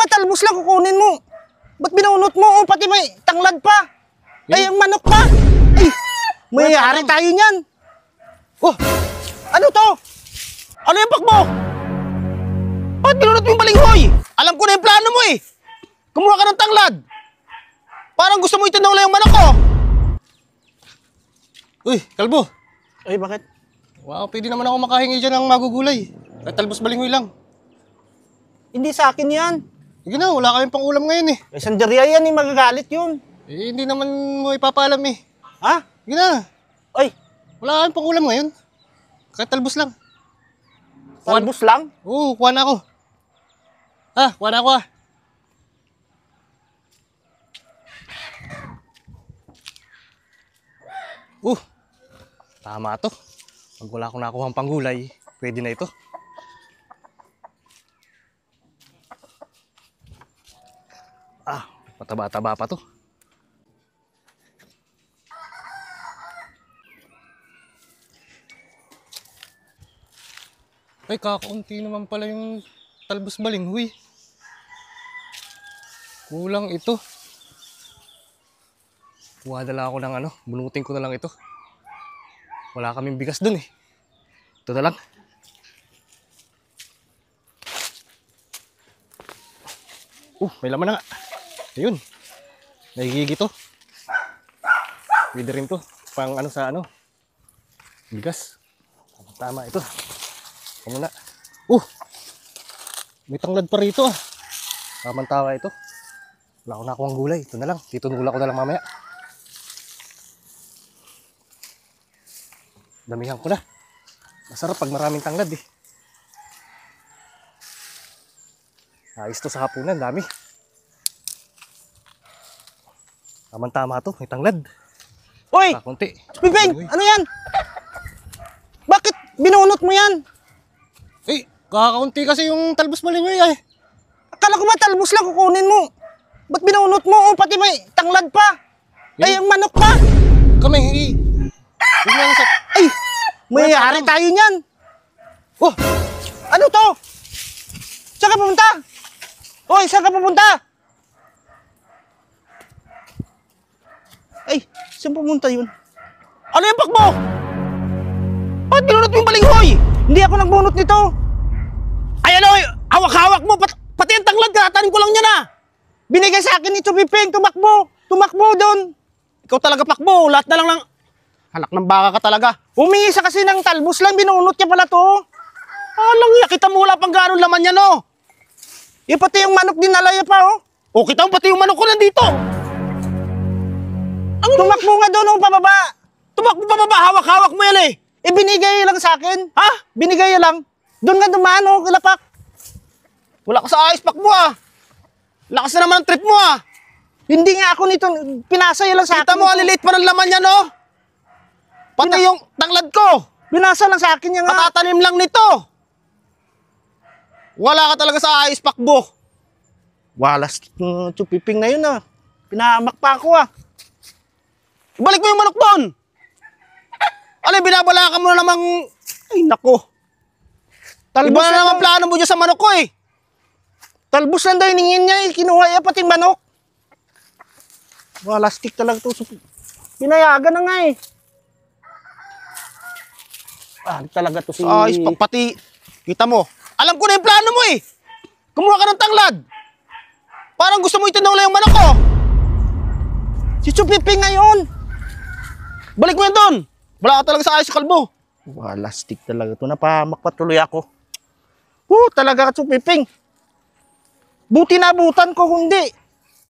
talbos lang kukunin mo? Ba't binunot mo? O, pati may tanglad pa. Ay, ang manok pa. Ay, may hari tayo niyan. Oh, ano to? Ano yung pakbo? Ba't binunot mo yung balinghoy? Alam ko na yung plano mo eh. Kumuha ka ng tanglad. Parang gusto mo itinawala yung manok ko. Uy, kalbo. Ay, bakit? Wow, pwede naman ako makahingi dyan ng magugulay. Kahit talbos balinghoy lang. Hindi sa akin yan. Sige na, wala kaming pang ulam ngayon eh. Eh, sandarya yan eh, magagalit yun. Eh, hindi naman mo ipapaalam eh. Ha? Sige na, Ay, wala kaming pang ulam ngayon. Kahit talbos lang. talbos lang? Oo, kuha na ako. Kuha na ako ah. Tama to. Pag wala akong nakuha ang panggulay, pwede na ito. Mataba-taba pa to. Ay, kakaunti naman pala yung talbos balinghoy. Kulang ito. Kuha na lang ako ng bunutin ko na lang ito. Wala kaming bigas dun eh. Ito na lang. May laman na nga. Ayun. Nagigigi to. Pwede rin to. Pang sa bigas. Tama ito. Ito muna. May tanglad pa rito ah. Tamang-tawa ito. Wala ko nakuha ang gulay. Ito na lang. Titunula ko na lang mamaya. Damihan ko na. Masarap pag maraming tanglad eh. Ayos to sa hapunan. Dami. Tama-tama to. May tanglad. Uy! Kunti. Piping! Ano yan? Bakit binunot mo yan? Eh, kakaunti kasi yung talbos balinghoy ay. Akala ko ba talbos lang kukunin mo? Ba't binunot mo? O, pati may tanglad pa. Ay, ang manok pa. Kami, hindi. Ay, may hari tayo niyan. Oh, ano to? Saan ka pupunta? Hoy, saan ka pupunta? Ay, saan pupunta yun? Ano yung pakbo? Ba't binunot mo yung balinghoy? Hindi ako nagbunot nito. Ay, hawak-hawak mo. Pati ang tanglad, tinatanim ko lang niya na. Binigay sa akin ni Chupiping, tumakbo. Tumakbo doon. Ikaw talaga pakbo, lahat na lang ng... Halak ng baka ka talaga. Humingi sa kasi ng talbos lang, binunot niya pala to. Alang niya, kita mo wala pang gano'ng laman niya, no? Pati yung manok dinalaya pa, oh. O, kita mo, pati yung manok ko nandito. Tumakbo nga doon, oh, pababa. Tumakbo pababa, hawak-hawak mo yan, eh. Binigay lang sa akin. Ha? Binigay lang. Doon nga dumaan, oh, kilapak. Wala ka sa ayos, pakbo, ah. Lakas na naman ang trip mo, ah. Hindi nga ako nito, pinasaya lang sa akin. Kita mo, alilate pa ng laman niya, no? Pati yung tanglad ko. Binasa lang sa akin niya nga. Patatanim lang nito. Wala ka talaga sa ayos, pakbo. Walas, Chupiping na yun, ah. Pinahamak pa ako, ah. Ibalik mo yung manok doon. Binabala ka mo na namang... Ay, nako. Iba na naman plano mo dyan sa manok ko, eh. Talbos lang daw hiningin niya, eh. Kinuha niya pati manok. Walastik talaga ito. Pinayagan na nga, eh. Talaga to si... Ayos, pati... Kita mo. Alam ko na yung plano mo, eh. Kumuha ka ng tanglad. Parang gusto mo itinawala yung manok ko. Si Chupiping ngayon. Balik mo yan doon. Wala ka talaga sa ayos sa kalbo. Walastik talaga ito. Napahamak pa tuloy ako. Talaga ka, Chupiping. Buti na abutan ko, kundi.